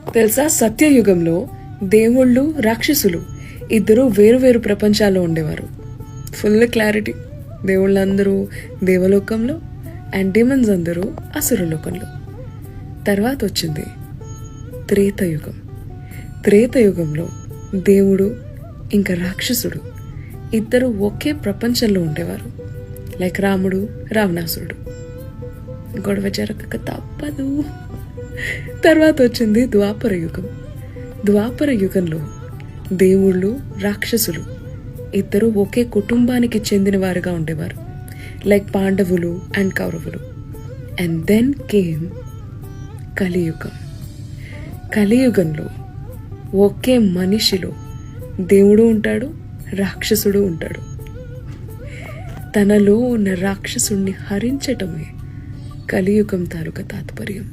తెలుసా, సత్యయుగంలో దేవుళ్ళు రాక్షసులు ఇద్దరు వేరు వేరు ప్రపంచాల్లో ఉండేవారు. Full clarity. దేవుళ్ళందరూ దేవలోకంలో అండ్ డిమన్స్ అందరూ అసురలోకంలో. తర్వాత వచ్చింది త్రేతయుగం. త్రేతయుగంలో దేవుడు ఇంకా రాక్షసుడు ఇద్దరు ఒకే ప్రపంచంలో ఉండేవారు. లైక్ రాముడు రావణాసురుడు. గొడవ జరగక తప్పదు. తర్వాత వచ్చింది ద్వాపర యుగం. ద్వాపర యుగంలో దేవుళ్ళు రాక్షసులు ఇద్దరు ఒకే కుటుంబానికి చెందిన వారుగా ఉండేవారు. లైక్ పాండవులు అండ్ కౌరవులు. అండ్ దెన్ కేమ్ కలియుగం. కలియుగంలో ఒకే మనిషిలో దేవుడు ఉంటాడు, రాక్షసుడు ఉంటాడు. తనలో ఉన్న రాక్షసుణ్ణి హరించటమే కలియుగం తాలూకా తాత్పర్యం.